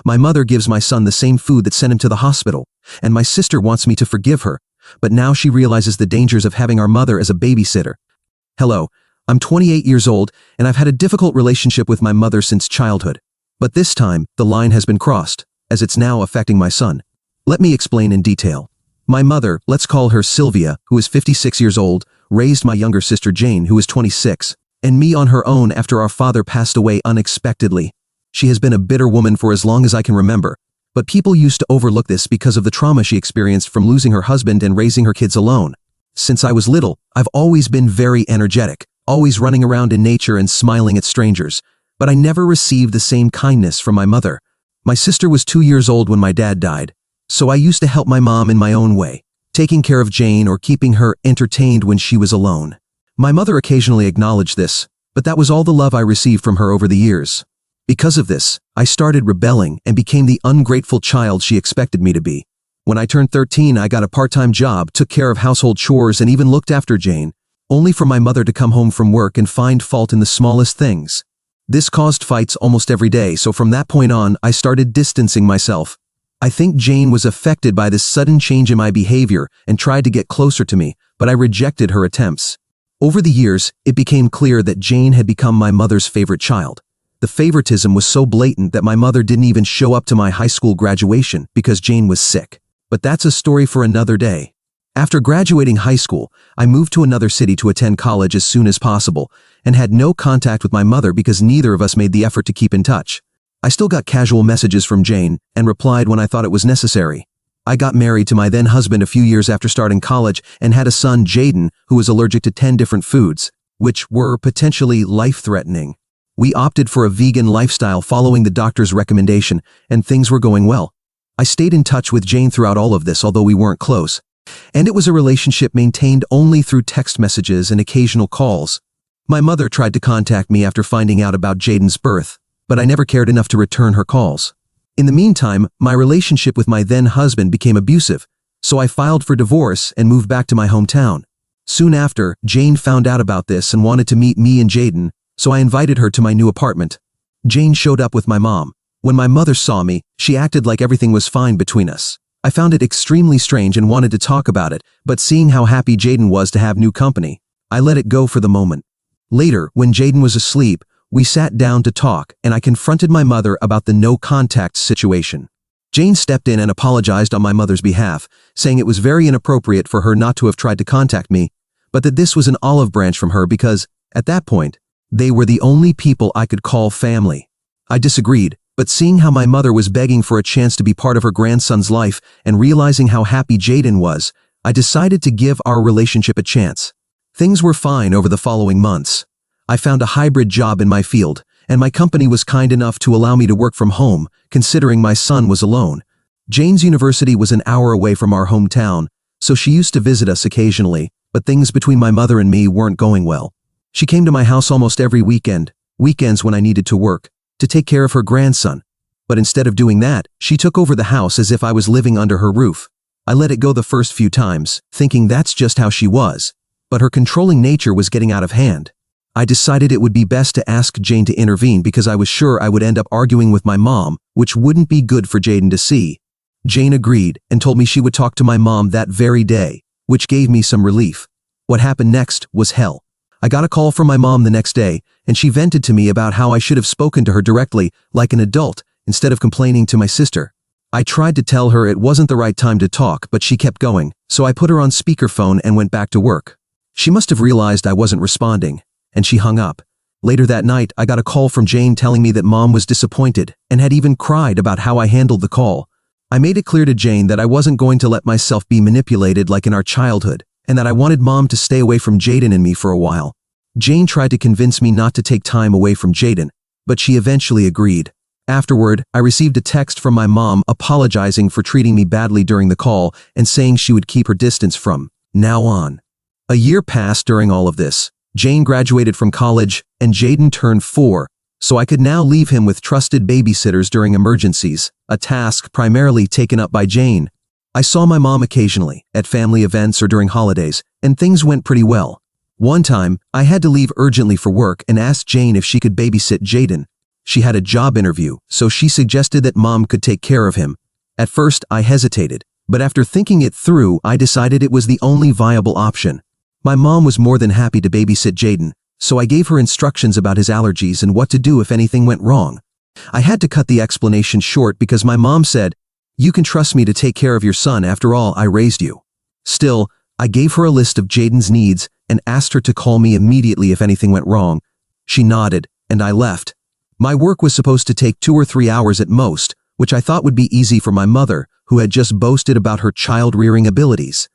My mother gives my son the same food that sent him to the hospital, and my sister wants me to forgive her, but now she realizes the dangers of having our mother as a babysitter. Hello, I'm 28 years old, and I've had a difficult relationship with my mother since childhood. But this time, the line has been crossed, as it's now affecting my son. Let me explain in detail. My mother, let's call her Sylvia, who is 56 years old, raised my younger sister Jane, who is 26, and me on her own after our father passed away unexpectedly. She has been a bitter woman for as long as I can remember, but people used to overlook this because of the trauma she experienced from losing her husband and raising her kids alone. Since I was little, I've always been very energetic, always running around in nature and smiling at strangers, but I never received the same kindness from my mother. My sister was 2 years old when my dad died, so I used to help my mom in my own way, taking care of Jane or keeping her entertained when she was alone. My mother occasionally acknowledged this, but that was all the love I received from her over the years. Because of this, I started rebelling and became the ungrateful child she expected me to be. When I turned 13, I got a part-time job, took care of household chores, and even looked after Jane, only for my mother to come home from work and find fault in the smallest things. This caused fights almost every day, so from that point on, I started distancing myself. I think Jane was affected by this sudden change in my behavior and tried to get closer to me, but I rejected her attempts. Over the years, it became clear that Jane had become my mother's favorite child. The favoritism was so blatant that my mother didn't even show up to my high school graduation because Jane was sick. But that's a story for another day. After graduating high school, I moved to another city to attend college as soon as possible and had no contact with my mother because neither of us made the effort to keep in touch. I still got casual messages from Jane and replied when I thought it was necessary. I got married to my then husband a few years after starting college and had a son, Jaden, who was allergic to 10 different foods, which were potentially life-threatening. We opted for a vegan lifestyle following the doctor's recommendation, and things were going well. I stayed in touch with Jane throughout all of this, although we weren't close. And it was a relationship maintained only through text messages and occasional calls. My mother tried to contact me after finding out about Jaden's birth, but I never cared enough to return her calls. In the meantime, my relationship with my then husband became abusive, so I filed for divorce and moved back to my hometown. Soon after, Jane found out about this and wanted to meet me and Jaden, so I invited her to my new apartment. Jane showed up with my mom. When my mother saw me, she acted like everything was fine between us. I found it extremely strange and wanted to talk about it, but seeing how happy Jaden was to have new company, I let it go for the moment. Later, when Jaden was asleep, we sat down to talk and I confronted my mother about the no-contact situation. Jane stepped in and apologized on my mother's behalf, saying it was very inappropriate for her not to have tried to contact me, but that this was an olive branch from her because, at that point, they were the only people I could call family. I disagreed, but seeing how my mother was begging for a chance to be part of her grandson's life and realizing how happy Jaden was, I decided to give our relationship a chance. Things were fine over the following months. I found a hybrid job in my field, and my company was kind enough to allow me to work from home, considering my son was alone. Jane's university was an hour away from our hometown, so she used to visit us occasionally, but things between my mother and me weren't going well. She came to my house almost every weekends when I needed to work, to take care of her grandson. But instead of doing that, she took over the house as if I was living under her roof. I let it go the first few times, thinking that's just how she was. But her controlling nature was getting out of hand. I decided it would be best to ask Jane to intervene because I was sure I would end up arguing with my mom, which wouldn't be good for Jaden to see. Jane agreed and told me she would talk to my mom that very day, which gave me some relief. What happened next was hell. I got a call from my mom the next day, and she vented to me about how I should have spoken to her directly, like an adult, instead of complaining to my sister. I tried to tell her it wasn't the right time to talk, but she kept going, so I put her on speakerphone and went back to work. She must have realized I wasn't responding, and she hung up. Later that night, I got a call from Jane telling me that Mom was disappointed and had even cried about how I handled the call. I made it clear to Jane that I wasn't going to let myself be manipulated like in our childhood, and that I wanted Mom to stay away from Jaden and me for a while. Jane tried to convince me not to take time away from Jaden, but she eventually agreed. Afterward, I received a text from my mom apologizing for treating me badly during the call and saying she would keep her distance from now on. A year passed during all of this. Jane graduated from college and Jaden turned 4, so I could now leave him with trusted babysitters during emergencies, a task primarily taken up by Jane. I saw my mom occasionally, at family events or during holidays, and things went pretty well. One time, I had to leave urgently for work and asked Jane if she could babysit Jaden. She had a job interview, so she suggested that Mom could take care of him. At first, I hesitated, but after thinking it through, I decided it was the only viable option. My mom was more than happy to babysit Jaden, so I gave her instructions about his allergies and what to do if anything went wrong. I had to cut the explanation short because my mom said, "You can trust me to take care of your son, after all, I raised you." Still, I gave her a list of Jaden's needs and asked her to call me immediately if anything went wrong. She nodded, and I left. My work was supposed to take 2 or 3 hours at most, which I thought would be easy for my mother, who had just boasted about her child-rearing abilities.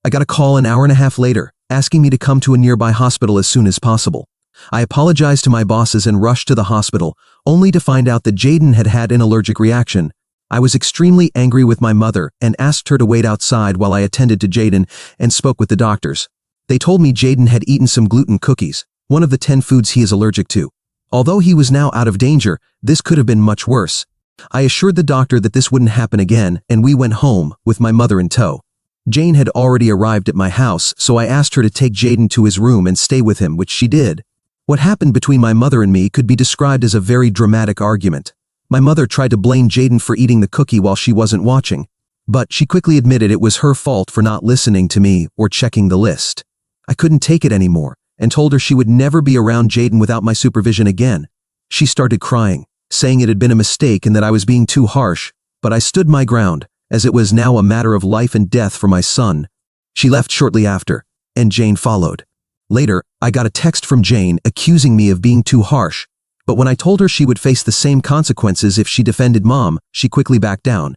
I got a call an hour and a half later, asking me to come to a nearby hospital as soon as possible. I apologized to my bosses and rushed to the hospital, only to find out that Jaden had had an allergic reaction. I was extremely angry with my mother and asked her to wait outside while I attended to Jaden and spoke with the doctors. They told me Jaden had eaten some gluten cookies, one of the 10 foods he is allergic to. Although he was now out of danger, this could have been much worse. I assured the doctor that this wouldn't happen again, and we went home, with my mother in tow. Jane had already arrived at my house, so I asked her to take Jaden to his room and stay with him, which she did. What happened between my mother and me could be described as a very dramatic argument. My mother tried to blame Jaden for eating the cookie while she wasn't watching, but she quickly admitted it was her fault for not listening to me or checking the list. I couldn't take it anymore, and told her she would never be around Jaden without my supervision again. She started crying, saying it had been a mistake and that I was being too harsh, but I stood my ground, as it was now a matter of life and death for my son. She left shortly after, and Jane followed. Later, I got a text from Jane accusing me of being too harsh, but when I told her she would face the same consequences if she defended Mom, she quickly backed down.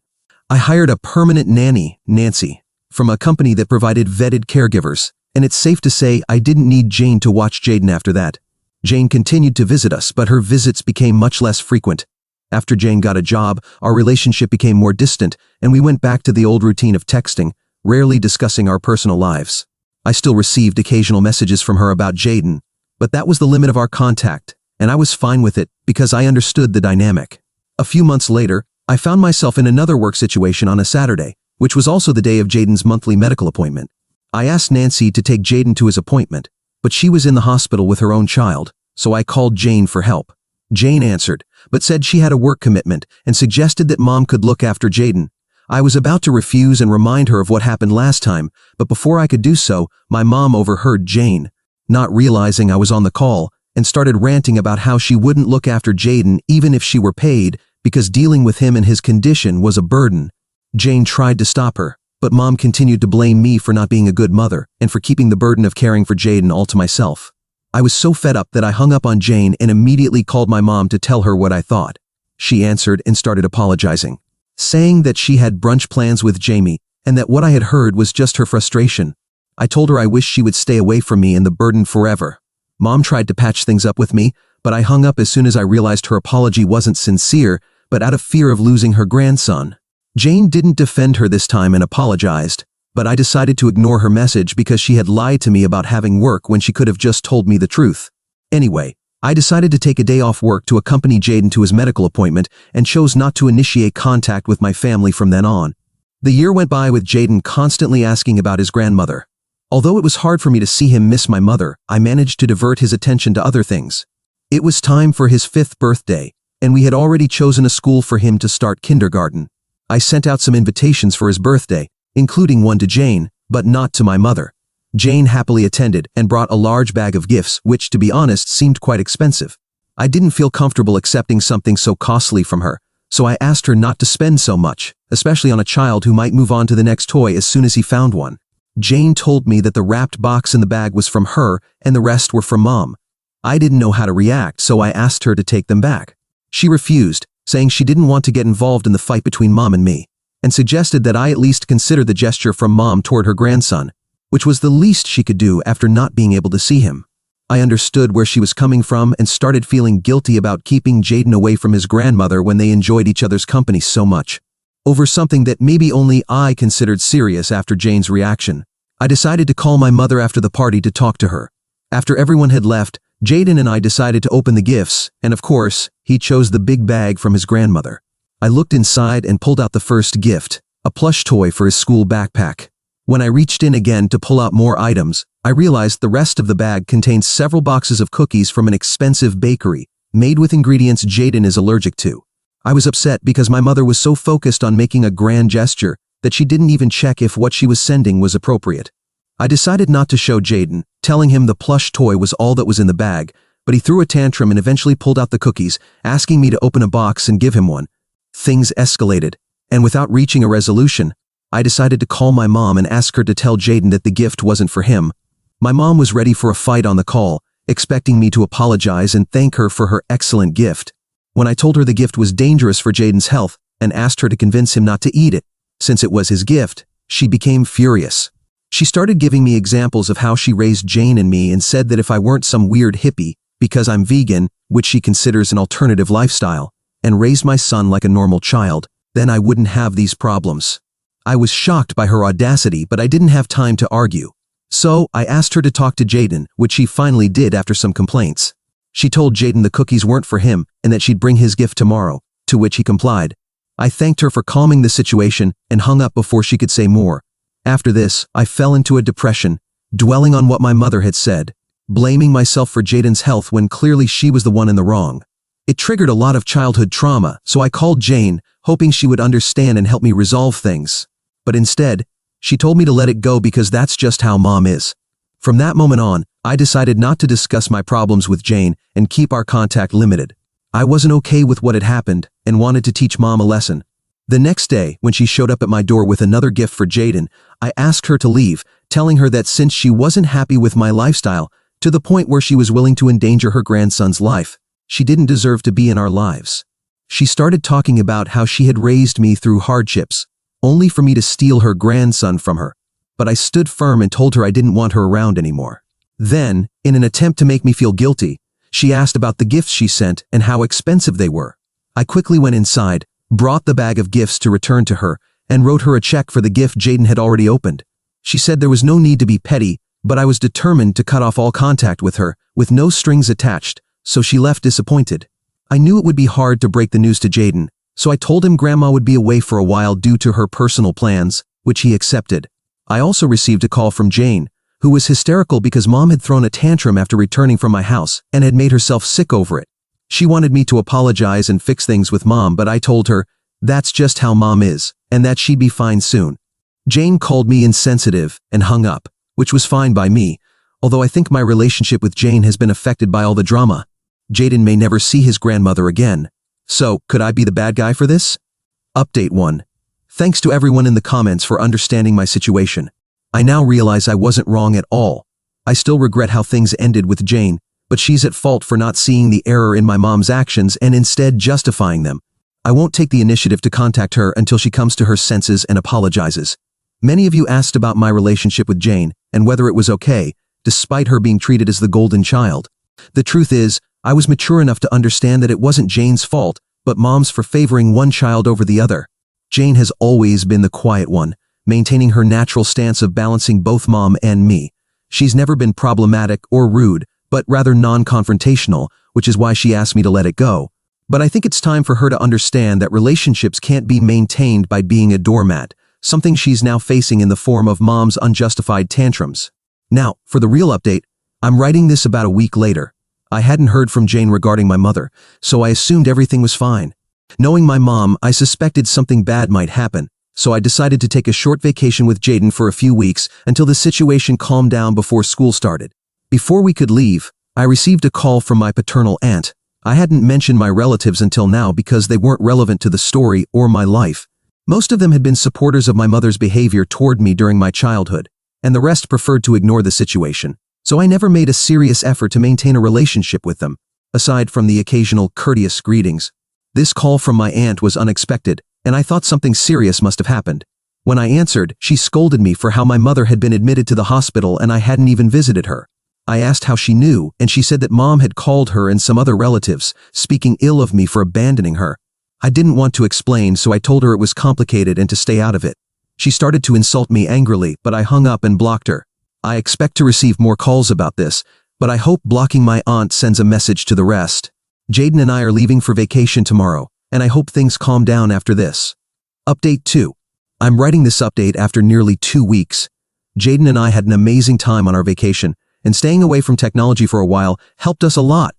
I hired a permanent nanny, Nancy, from a company that provided vetted caregivers, and it's safe to say I didn't need Jane to watch Jaden after that. Jane continued to visit us, but her visits became much less frequent. After Jane got a job, our relationship became more distant, and we went back to the old routine of texting, rarely discussing our personal lives. I still received occasional messages from her about Jaden, but that was the limit of our contact, and I was fine with it because I understood the dynamic. A few months later, I found myself in another work situation on a Saturday, which was also the day of Jaden's monthly medical appointment. I asked Nancy to take Jaden to his appointment, but she was in the hospital with her own child, so I called Jane for help. Jane answered, but said she had a work commitment and suggested that Mom could look after Jaden. I was about to refuse and remind her of what happened last time, but before I could do so, my mom overheard Jane, not realizing I was on the call, and started ranting about how she wouldn't look after Jaden even if she were paid, because dealing with him and his condition was a burden. Jane tried to stop her, but Mom continued to blame me for not being a good mother and for keeping the burden of caring for Jaden all to myself. I was so fed up that I hung up on Jane and immediately called my mom to tell her what I thought. She answered and started apologizing, saying that she had brunch plans with Jamie and that what I had heard was just her frustration. I told her I wished she would stay away from me and the burden forever. Mom tried to patch things up with me, but I hung up as soon as I realized her apology wasn't sincere, but out of fear of losing her grandson. Jane didn't defend her this time and apologized, but I decided to ignore her message because she had lied to me about having work when she could have just told me the truth. Anyway, I decided to take a day off work to accompany Jaden to his medical appointment and chose not to initiate contact with my family from then on. The year went by with Jaden constantly asking about his grandmother. Although it was hard for me to see him miss my mother, I managed to divert his attention to other things. It was time for his 5th birthday, and we had already chosen a school for him to start kindergarten. I sent out some invitations for his birthday, including one to Jane, but not to my mother. Jane happily attended and brought a large bag of gifts, which, to be honest, seemed quite expensive. I didn't feel comfortable accepting something so costly from her, so I asked her not to spend so much, especially on a child who might move on to the next toy as soon as he found one. Jane told me that the wrapped box in the bag was from her and the rest were from Mom. I didn't know how to react, so I asked her to take them back. She refused, saying she didn't want to get involved in the fight between Mom and me, and suggested that I at least consider the gesture from Mom toward her grandson, which was the least she could do after not being able to see him. I understood where she was coming from and started feeling guilty about keeping Jaden away from his grandmother when they enjoyed each other's company so much. Over something that maybe only I considered serious after Jane's reaction, I decided to call my mother after the party to talk to her. After everyone had left, Jaden and I decided to open the gifts, and of course, he chose the big bag from his grandmother. I looked inside and pulled out the first gift, a plush toy for his school backpack. When I reached in again to pull out more items, I realized the rest of the bag contained several boxes of cookies from an expensive bakery, made with ingredients Jaden is allergic to. I was upset because my mother was so focused on making a grand gesture that she didn't even check if what she was sending was appropriate. I decided not to show Jaden, telling him the plush toy was all that was in the bag, but he threw a tantrum and eventually pulled out the cookies, asking me to open a box and give him one. Things escalated, and without reaching a resolution, I decided to call my mom and ask her to tell Jaden that the gift wasn't for him. My mom was ready for a fight on the call, expecting me to apologize and thank her for her excellent gift. When I told her the gift was dangerous for Jaden's health and asked her to convince him not to eat it, since it was his gift, she became furious. She started giving me examples of how she raised Jane and me and said that if I weren't some weird hippie, because I'm vegan, which she considers an alternative lifestyle, and raised my son like a normal child, then I wouldn't have these problems. I was shocked by her audacity, but I didn't have time to argue. So, I asked her to talk to Jaden, which she finally did after some complaints. She told Jaden the cookies weren't for him and that she'd bring his gift tomorrow, to which he complied. I thanked her for calming the situation and hung up before she could say more. After this, I fell into a depression, dwelling on what my mother had said, blaming myself for Jaden's health when clearly she was the one in the wrong. It triggered a lot of childhood trauma, so I called Jane, hoping she would understand and help me resolve things. But instead, she told me to let it go because that's just how mom is. From that moment on, I decided not to discuss my problems with Jane and keep our contact limited. I wasn't okay with what had happened and wanted to teach mom a lesson. The next day, when she showed up at my door with another gift for Jaden, I asked her to leave, telling her that since she wasn't happy with my lifestyle, to the point where she was willing to endanger her grandson's life, she didn't deserve to be in our lives. She started talking about how she had raised me through hardships, only for me to steal her grandson from her. But I stood firm and told her I didn't want her around anymore. Then, in an attempt to make me feel guilty, she asked about the gifts she sent and how expensive they were. I quickly went inside, brought the bag of gifts to return to her, and wrote her a check for the gift Jaden had already opened. She said there was no need to be petty, but I was determined to cut off all contact with her, with no strings attached, so she left disappointed. I knew it would be hard to break the news to Jaden, so I told him Grandma would be away for a while due to her personal plans, which he accepted. I also received a call from Jane, who was hysterical because Mom had thrown a tantrum after returning from my house and had made herself sick over it. She wanted me to apologize and fix things with Mom, but I told her that's just how Mom is and that she'd be fine soon. Jane called me insensitive and hung up, which was fine by me, although I think my relationship with Jane has been affected by all the drama. Jaden may never see his grandmother again. So, could I be the bad guy for this? Update 1. Thanks to everyone in the comments for understanding my situation. I now realize I wasn't wrong at all. I still regret how things ended with Jane, but she's at fault for not seeing the error in my mom's actions and instead justifying them. I won't take the initiative to contact her until she comes to her senses and apologizes. Many of you asked about my relationship with Jane and whether it was okay, despite her being treated as the golden child. The truth is, I was mature enough to understand that it wasn't Jane's fault, but Mom's for favoring one child over the other. Jane has always been the quiet one, maintaining her natural stance of balancing both Mom and me. She's never been problematic or rude, but rather non-confrontational, which is why she asked me to let it go. But I think it's time for her to understand that relationships can't be maintained by being a doormat, something she's now facing in the form of Mom's unjustified tantrums. Now, for the real update, I'm writing this about a week later. I hadn't heard from Jane regarding my mother, so I assumed everything was fine. Knowing my mom, I suspected something bad might happen, so I decided to take a short vacation with Jaden for a few weeks until the situation calmed down before school started. Before we could leave, I received a call from my paternal aunt. I hadn't mentioned my relatives until now because they weren't relevant to the story or my life. Most of them had been supporters of my mother's behavior toward me during my childhood, and the rest preferred to ignore the situation. So I never made a serious effort to maintain a relationship with them, aside from the occasional courteous greetings. This call from my aunt was unexpected, and I thought something serious must have happened. When I answered, she scolded me for how my mother had been admitted to the hospital and I hadn't even visited her. I asked how she knew, and she said that Mom had called her and some other relatives, speaking ill of me for abandoning her. I didn't want to explain, so I told her it was complicated and to stay out of it. She started to insult me angrily, but I hung up and blocked her. I expect to receive more calls about this, but I hope blocking my aunt sends a message to the rest. Jaden and I are leaving for vacation tomorrow, and I hope things calm down after this. Update 2. I'm writing this update after nearly 2 weeks. Jaden and I had an amazing time on our vacation, and staying away from technology for a while helped us a lot.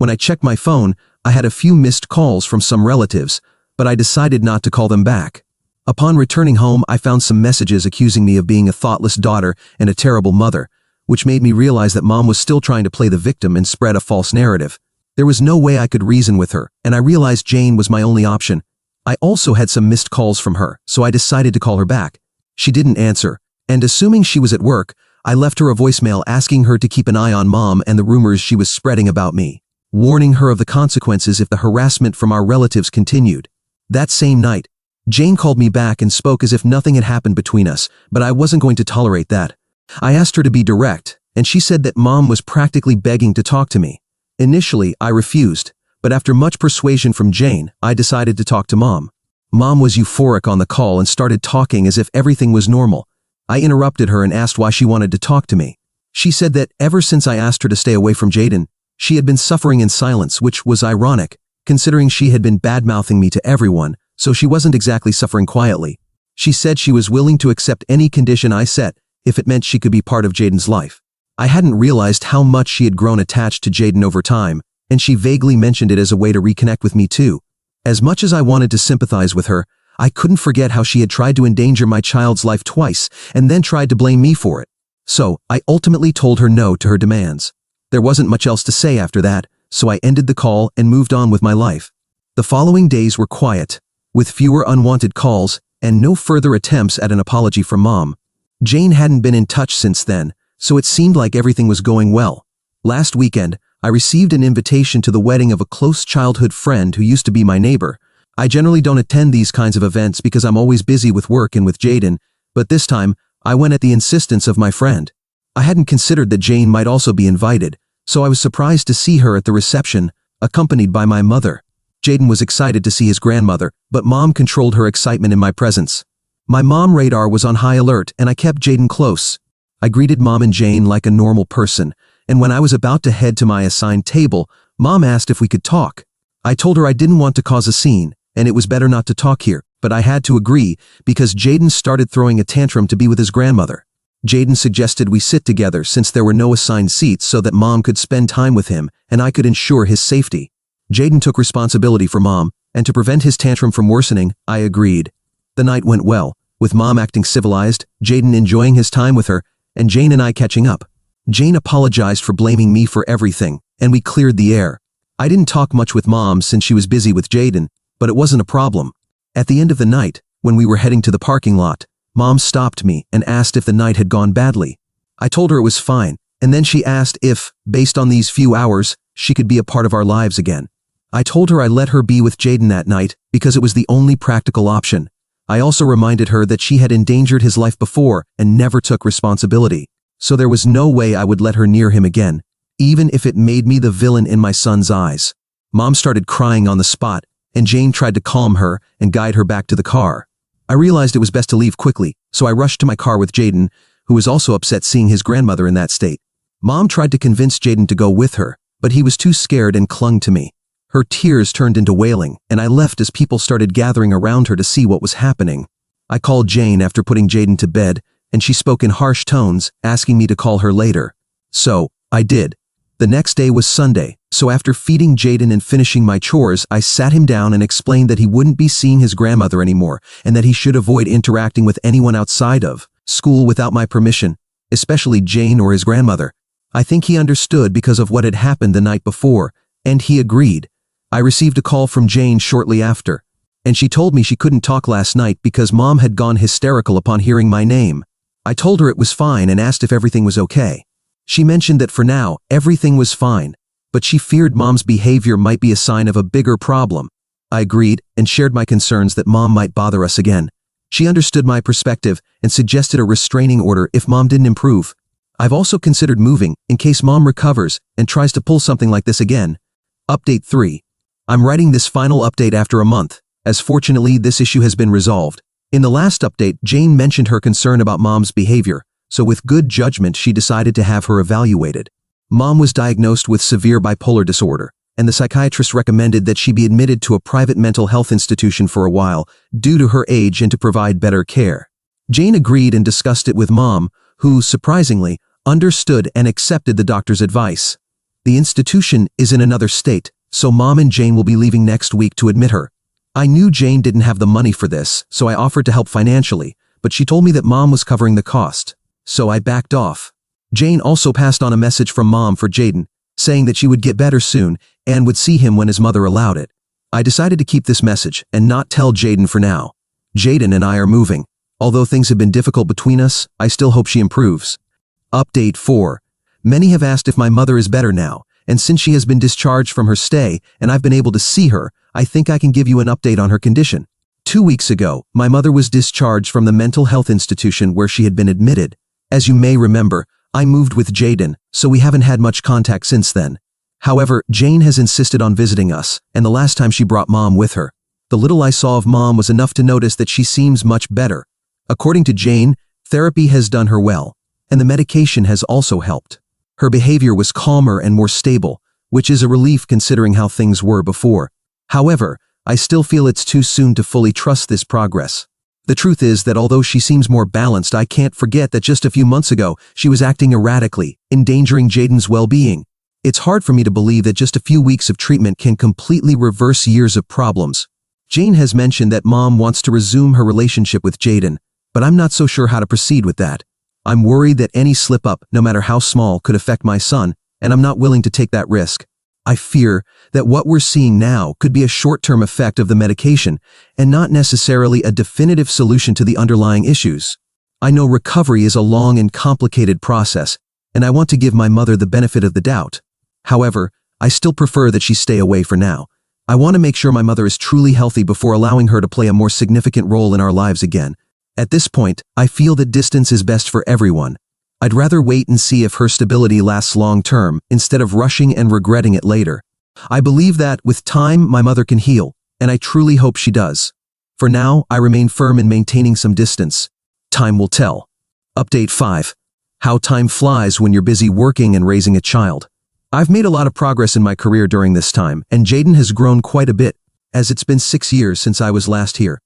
When I checked my phone, I had a few missed calls from some relatives, but I decided not to call them back. Upon returning home, I found some messages accusing me of being a thoughtless daughter and a terrible mother, which made me realize that Mom was still trying to play the victim and spread a false narrative. There was no way I could reason with her, and I realized Jane was my only option. I also had some missed calls from her, so I decided to call her back. She didn't answer, and assuming she was at work, I left her a voicemail asking her to keep an eye on Mom and the rumors she was spreading about me, warning her of the consequences if the harassment from our relatives continued. That same night, Jane called me back and spoke as if nothing had happened between us, but I wasn't going to tolerate that. I asked her to be direct, and she said that Mom was practically begging to talk to me. Initially, I refused, but after much persuasion from Jane, I decided to talk to Mom. Mom was euphoric on the call and started talking as if everything was normal. I interrupted her and asked why she wanted to talk to me. She said that ever since I asked her to stay away from Jaden, she had been suffering in silence, which was ironic, considering she had been bad-mouthing me to everyone, so she wasn't exactly suffering quietly. She said she was willing to accept any condition I set if it meant she could be part of Jaden's life. I hadn't realized how much she had grown attached to Jaden over time, and she vaguely mentioned it as a way to reconnect with me too. As much as I wanted to sympathize with her, I couldn't forget how she had tried to endanger my child's life twice and then tried to blame me for it. So, I ultimately told her no to her demands. There wasn't much else to say after that, so I ended the call and moved on with my life. The following days were quiet, with fewer unwanted calls and no further attempts at an apology from Mom. Jane hadn't been in touch since then, so it seemed like everything was going well. Last weekend, I received an invitation to the wedding of a close childhood friend who used to be my neighbor. I generally don't attend these kinds of events because I'm always busy with work and with Jaden, but this time, I went at the insistence of my friend. I hadn't considered that Jane might also be invited, so I was surprised to see her at the reception, accompanied by my mother. Jaden was excited to see his grandmother, but Mom controlled her excitement in my presence. My mom radar was on high alert and I kept Jaden close. I greeted Mom and Jane like a normal person, and when I was about to head to my assigned table, Mom asked if we could talk. I told her I didn't want to cause a scene, and it was better not to talk here, but I had to agree because Jaden started throwing a tantrum to be with his grandmother. Jaden suggested we sit together since there were no assigned seats so that Mom could spend time with him and I could ensure his safety. Jaden took responsibility for Mom, and to prevent his tantrum from worsening, I agreed. The night went well, with Mom acting civilized, Jaden enjoying his time with her, and Jane and I catching up. Jane apologized for blaming me for everything, and we cleared the air. I didn't talk much with Mom since she was busy with Jaden, but it wasn't a problem. At the end of the night, when we were heading to the parking lot, Mom stopped me and asked if the night had gone badly. I told her it was fine, and then she asked if, based on these few hours, she could be a part of our lives again. I told her I let her be with Jaden that night because it was the only practical option. I also reminded her that she had endangered his life before and never took responsibility, so there was no way I would let her near him again, even if it made me the villain in my son's eyes. Mom started crying on the spot, and Jane tried to calm her and guide her back to the car. I realized it was best to leave quickly, so I rushed to my car with Jaden, who was also upset seeing his grandmother in that state. Mom tried to convince Jaden to go with her, but he was too scared and clung to me. Her tears turned into wailing, and I left as people started gathering around her to see what was happening. I called Jane after putting Jaden to bed, and she spoke in harsh tones, asking me to call her later. So, I did. The next day was Sunday, so after feeding Jaden and finishing my chores, I sat him down and explained that he wouldn't be seeing his grandmother anymore, and that he should avoid interacting with anyone outside of school without my permission, especially Jane or his grandmother. I think he understood because of what had happened the night before, and he agreed. I received a call from Jane shortly after, and she told me she couldn't talk last night because Mom had gone hysterical upon hearing my name. I told her it was fine and asked if everything was okay. She mentioned that for now, everything was fine, but she feared Mom's behavior might be a sign of a bigger problem. I agreed and shared my concerns that Mom might bother us again. She understood my perspective and suggested a restraining order if Mom didn't improve. I've also considered moving in case Mom recovers and tries to pull something like this again. Update 3. I'm writing this final update after a month, as fortunately this issue has been resolved. In the last update, Jane mentioned her concern about Mom's behavior, so with good judgment she decided to have her evaluated. Mom was diagnosed with severe bipolar disorder, and the psychiatrist recommended that she be admitted to a private mental health institution for a while due to her age and to provide better care. Jane agreed and discussed it with Mom, who, surprisingly, understood and accepted the doctor's advice. The institution is in another state, so Mom and Jane will be leaving next week to admit her. I knew Jane didn't have the money for this, so I offered to help financially, but she told me that Mom was covering the cost, so I backed off. Jane also passed on a message from Mom for Jaden, saying that she would get better soon and would see him when his mother allowed it. I decided to keep this message and not tell Jaden for now. Jaden and I are moving. Although things have been difficult between us, I still hope she improves. Update 4. Many have asked if my mother is better now, and since she has been discharged from her stay and I've been able to see her, I think I can give you an update on her condition. 2 weeks ago, my mother was discharged from the mental health institution where she had been admitted. As you may remember, I moved with Jaden, so we haven't had much contact since then. However, Jane has insisted on visiting us, and the last time she brought Mom with her. The little I saw of Mom was enough to notice that she seems much better. According to Jane, therapy has done her well, and the medication has also helped. Her behavior was calmer and more stable, which is a relief considering how things were before. However, I still feel it's too soon to fully trust this progress. The truth is that although she seems more balanced, I can't forget that just a few months ago, she was acting erratically, endangering Jaden's well-being. It's hard for me to believe that just a few weeks of treatment can completely reverse years of problems. Jane has mentioned that Mom wants to resume her relationship with Jaden, but I'm not so sure how to proceed with that. I'm worried that any slip-up, no matter how small, could affect my son, and I'm not willing to take that risk. I fear that what we're seeing now could be a short-term effect of the medication and not necessarily a definitive solution to the underlying issues. I know recovery is a long and complicated process, and I want to give my mother the benefit of the doubt. However, I still prefer that she stay away for now. I want to make sure my mother is truly healthy before allowing her to play a more significant role in our lives again. At this point, I feel that distance is best for everyone. I'd rather wait and see if her stability lasts long-term instead of rushing and regretting it later. I believe that, with time, my mother can heal, and I truly hope she does. For now, I remain firm in maintaining some distance. Time will tell. Update 5. How time flies when you're busy working and raising a child. I've made a lot of progress in my career during this time, and Jaden has grown quite a bit, as it's been 6 years since I was last here.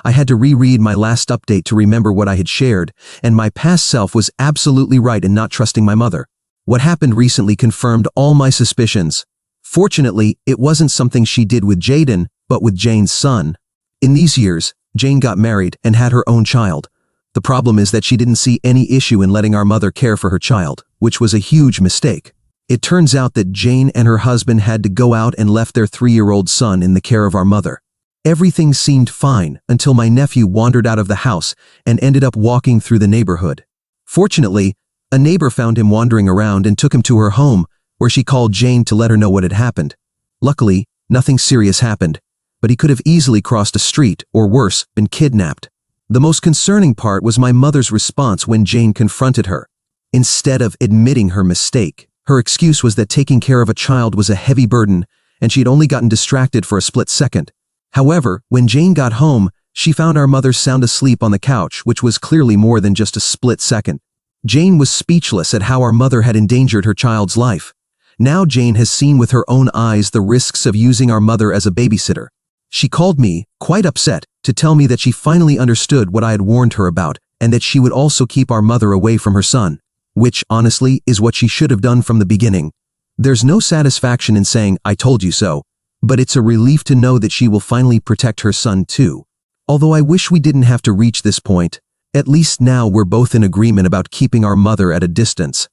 I had to reread my last update to remember what I had shared, and my past self was absolutely right in not trusting my mother. What happened recently confirmed all my suspicions. Fortunately, it wasn't something she did with Jaden, but with Jane's son. In these years, Jane got married and had her own child. The problem is that she didn't see any issue in letting our mother care for her child, which was a huge mistake. It turns out that Jane and her husband had to go out and left their 3-year-old son in the care of our mother. Everything seemed fine until my nephew wandered out of the house and ended up walking through the neighborhood. Fortunately, a neighbor found him wandering around and took him to her home, where she called Jane to let her know what had happened. Luckily, nothing serious happened, but he could have easily crossed a street, or worse, been kidnapped. The most concerning part was my mother's response when Jane confronted her. Instead of admitting her mistake, her excuse was that taking care of a child was a heavy burden, and she had only gotten distracted for a split second. However, when Jane got home, she found our mother sound asleep on the couch, which was clearly more than just a split second. Jane was speechless at how our mother had endangered her child's life. Now Jane has seen with her own eyes the risks of using our mother as a babysitter. She called me, quite upset, to tell me that she finally understood what I had warned her about, and that she would also keep our mother away from her son. Which, honestly, is what she should have done from the beginning. There's no satisfaction in saying, "I told you so," but it's a relief to know that she will finally protect her son too. Although I wish we didn't have to reach this point, at least now we're both in agreement about keeping our mother at a distance.